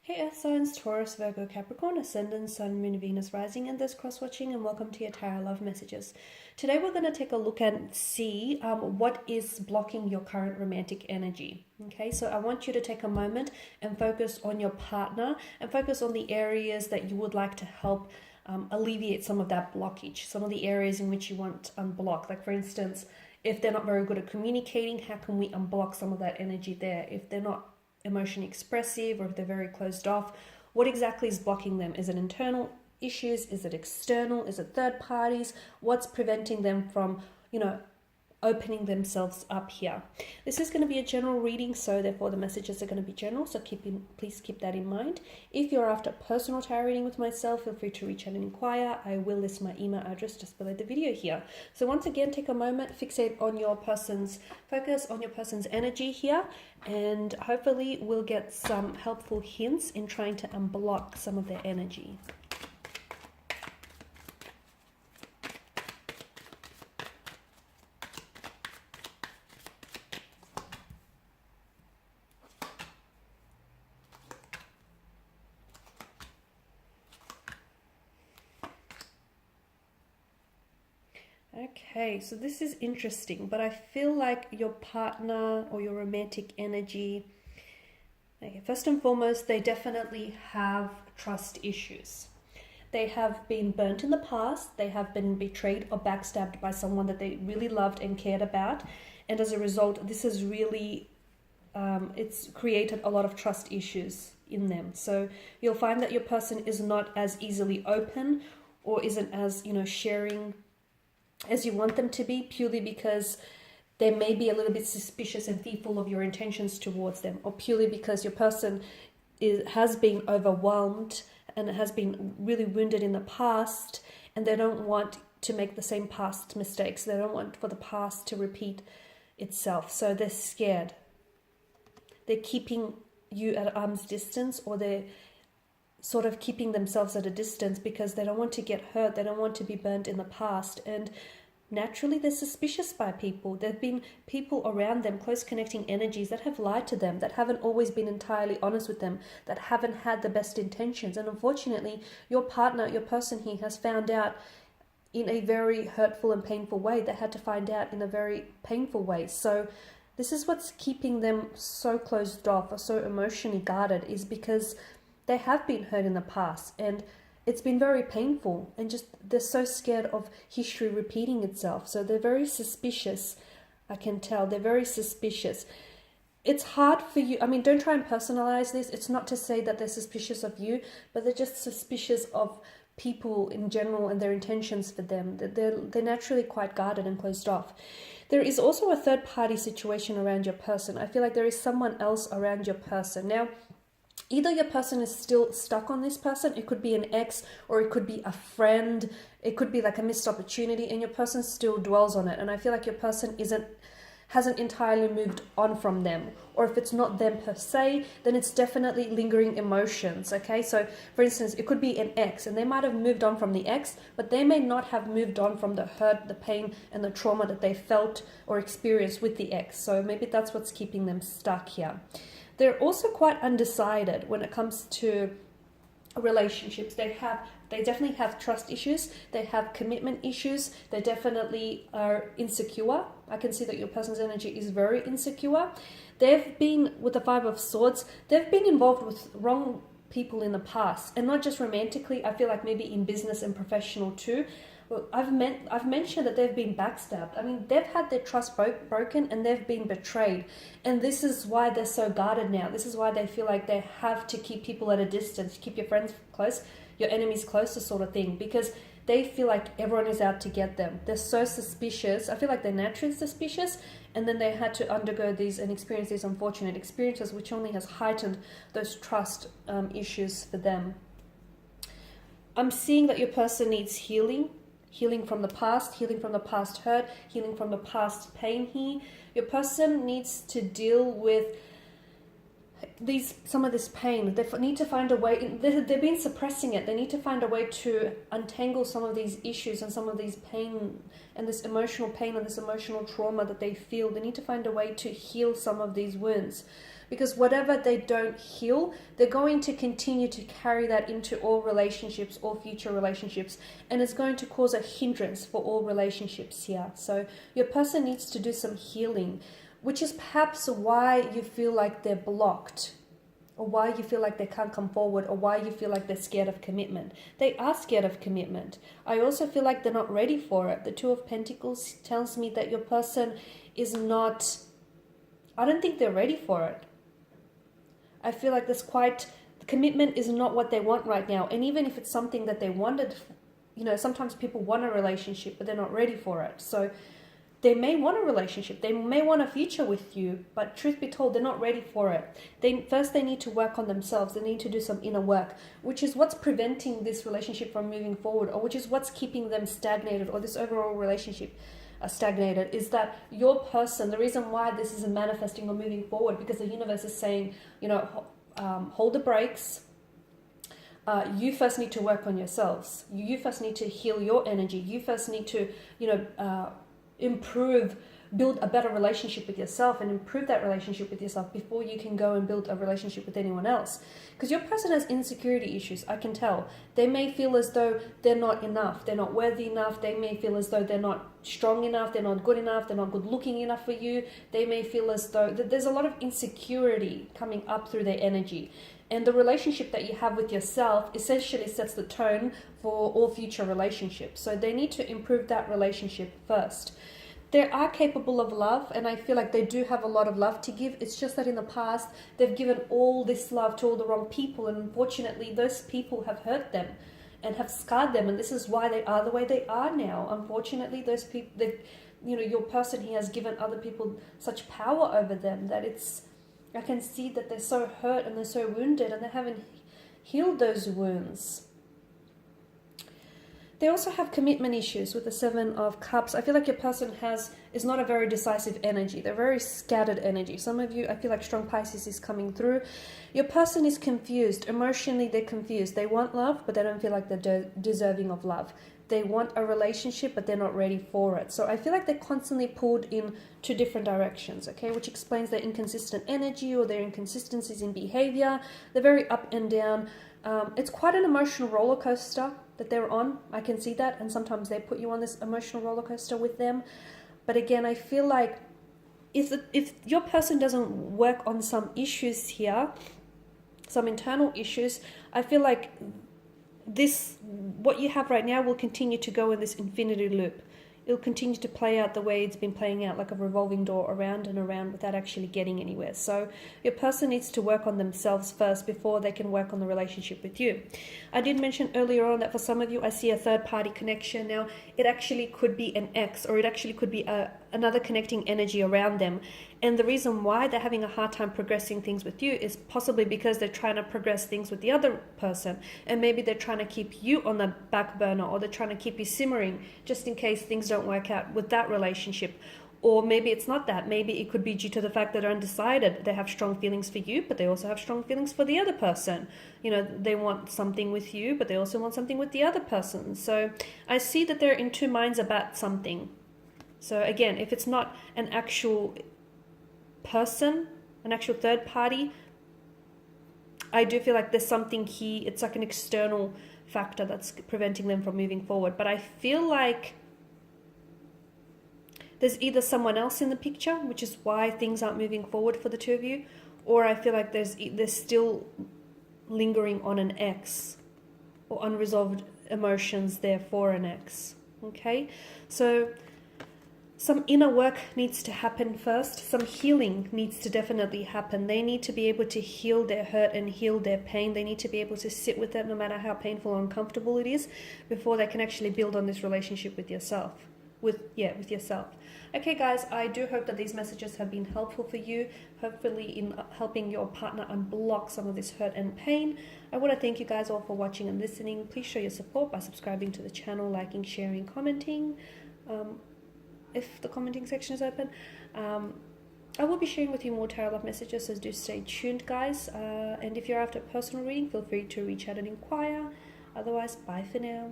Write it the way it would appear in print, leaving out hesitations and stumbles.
Hey Earth signs, Taurus, Virgo, Capricorn, Ascendant, Sun, Moon, Venus, Rising, and this cross-watching, and welcome to your Tarot Love Messages. Today we're going to take a look and see what is blocking your current romantic energy. Okay, so I want you to take a moment and focus on your partner and focus on the areas that you would like to help alleviate some of that blockage, some of the areas in which you want to unblock. Like for instance, if they're not very good at communicating, how can we unblock some of that energy there? If they're not emotionally expressive, or if they're very closed off, what exactly is blocking them? Is it internal issues? Is it external? Is it third parties? What's preventing them from, opening themselves up here? This is going to be a general reading, so therefore the messages are going to be general, so please keep that in mind. If you're after personal tarot reading with myself, feel free to reach out and inquire. I will list my email address just below the video here. So once again, take a moment, focus on your person's energy here, and hopefully we'll get some helpful hints in trying to unblock some of their energy. Okay, so this is interesting, but I feel like your partner or your romantic energy, okay, first and foremost, they definitely have trust issues. They have been burnt in the past, they have been betrayed or backstabbed by someone that they really loved and cared about, and as a result, this has really, it's created a lot of trust issues in them. So you'll find that your person is not as easily open or isn't as, sharing as you want them to be, purely because they may be a little bit suspicious and fearful of your intentions towards them, or purely because your person has been overwhelmed and has been really wounded in the past, and they don't want to make the same past mistakes. They don't want for the past to repeat itself. So they're scared. They're keeping you at arm's distance, or they're sort of keeping themselves at a distance because they don't want to get hurt. They don't want to be burnt in the past. And naturally, they're suspicious by people. There have been people around them, close connecting energies, that have lied to them, that haven't always been entirely honest with them, that haven't had the best intentions. And unfortunately, your partner, your person here, has found out in a very hurtful and painful way. They had to find out in a very painful way. So this is what's keeping them so closed off or so emotionally guarded, is because they have been hurt in the past, and it's been very painful, and just they're so scared of history repeating itself. So they're very suspicious. I can tell they're very suspicious. It's hard for you. I mean, don't try and personalize this. It's not to say that they're suspicious of you, but they're just suspicious of people in general and their intentions for them. They're naturally quite guarded and closed off. There is also a third party situation around your person. I feel like there is someone else around your person. Now, either your person is still stuck on this person, it could be an ex, or it could be a friend, it could be like a missed opportunity, and your person still dwells on it. And I feel like your person hasn't entirely moved on from them. Or if it's not them per se, then it's definitely lingering emotions, okay? So for instance, it could be an ex, and they might have moved on from the ex, but they may not have moved on from the hurt, the pain, and the trauma that they felt or experienced with the ex. So maybe that's what's keeping them stuck here. They're also quite undecided when it comes to relationships. They definitely have trust issues. They have commitment issues. They definitely are insecure. I can see that your person's energy is very insecure. They've been, with the Five of Swords, they've been involved with wrong people in the past, and not just romantically. I feel like maybe in business and professional too. Well, I've mentioned that they've been backstabbed. I mean, they've had their trust broken, and they've been betrayed. And this is why they're so guarded now. This is why they feel like they have to keep people at a distance, keep your friends close, your enemies closer, sort of thing, because they feel like everyone is out to get them. They're so suspicious. I feel like they're naturally suspicious, and then they had to undergo these and experience these unfortunate experiences, which only has heightened those trust issues for them. I'm seeing that your person needs healing. Healing from the past hurt, healing from the past pain here. Your person needs to deal with some of this pain. They need to find a way. They've been suppressing it. They need to find a way to untangle some of these issues and some of these pain and this emotional pain and this emotional trauma that they feel. They need to find a way to heal some of these wounds. because whatever they don't heal, they're going to continue to carry that into all relationships, all future relationships, and it's going to cause a hindrance for all relationships here. So your person needs to do some healing, which is perhaps why you feel like they're blocked, or why you feel like they can't come forward, or why you feel like they're scared of commitment. They are scared of commitment. I also feel like they're not ready for it. The Two of Pentacles tells me that your person is not, I don't think they're ready for it. I feel like commitment is not what they want right now. And even if it's something that they wanted, sometimes people want a relationship, but they're not ready for it. So they may want a relationship, they may want a future with you, but truth be told, they're not ready for it. First they need to work on themselves. They need to do some inner work, which is what's preventing this relationship from moving forward, or which is what's keeping them stagnated, or this overall relationship stagnated, is that your person, the reason why this isn't manifesting or moving forward, because the universe is saying, hold the brakes. You first need to work on yourselves. You first need to heal your energy. You first need to, build a better relationship with yourself, and improve that relationship with yourself before you can go and build a relationship with anyone else. Because your person has insecurity issues, I can tell. They may feel as though they're not enough, they're not worthy enough. They may feel as though they're not strong enough, they're not good enough, they're not good looking enough for you. They may feel as though there's a lot of insecurity coming up through their energy. And the relationship that you have with yourself essentially sets the tone for all future relationships. So they need to improve that relationship first. They are capable of love, and I feel like they do have a lot of love to give. It's just that in the past, they've given all this love to all the wrong people, and unfortunately, those people have hurt them and have scarred them, and this is why they are the way they are now. Unfortunately, those people, your person here has given other people such power over them that I can see that they're so hurt and they're so wounded, and they haven't healed those wounds. They also have commitment issues with the Seven of Cups. I feel like your person is not a very decisive energy. They're very scattered energy. Some of you, I feel like strong Pisces is coming through. Your person is confused. Emotionally, they're confused. They want love, but they don't feel like they're deserving of love. They want a relationship, but they're not ready for it. So I feel like they're constantly pulled in two different directions, okay? Which explains their inconsistent energy or their inconsistencies in behavior. They're very up and down. It's quite an emotional roller coaster that they're on. I can see that, and sometimes they put you on this emotional roller coaster with them. But again, I feel like if your person doesn't work on some issues here, some internal issues, I feel like what you have right now will continue to go in this infinity loop. It'll continue to play out the way it's been playing out, like a revolving door, around and around, without actually getting anywhere. So your person needs to work on themselves first before they can work on the relationship with you. I did mention earlier on that for some of you, I see a third-party connection. Now, it actually could be an ex, or it actually could be another connecting energy around them. And the reason why they're having a hard time progressing things with you is possibly because they're trying to progress things with the other person. And maybe they're trying to keep you on the back burner, or they're trying to keep you simmering just in case things don't work out with that relationship. Or maybe it's not that. Maybe it could be due to the fact that they're undecided. They have strong feelings for you, but they also have strong feelings for the other person. They want something with you, but they also want something with the other person. So I see that they're in two minds about something. So again, if it's not an actual person, an actual third party, I do feel like there's something here. It's like an external factor that's preventing them from moving forward. But I feel like there's either someone else in the picture, which is why things aren't moving forward for the two of you, or I feel like there's still lingering on an ex, or unresolved emotions there for an ex. Okay, so some inner work needs to happen first. Some healing needs to definitely happen. They need to be able to heal their hurt and heal their pain. They need to be able to sit with it no matter how painful or uncomfortable it is, before they can actually build on this relationship with yourself. With yourself. Okay guys, I do hope that these messages have been helpful for you, hopefully in helping your partner unblock some of this hurt and pain. I want to thank you guys all for watching and listening. Please show your support by subscribing to the channel, liking, sharing, commenting, if the commenting section is open. I will be sharing with you more tarot love messages, so do stay tuned guys. And if you're after a personal reading, feel free to reach out and inquire. Otherwise, bye for now.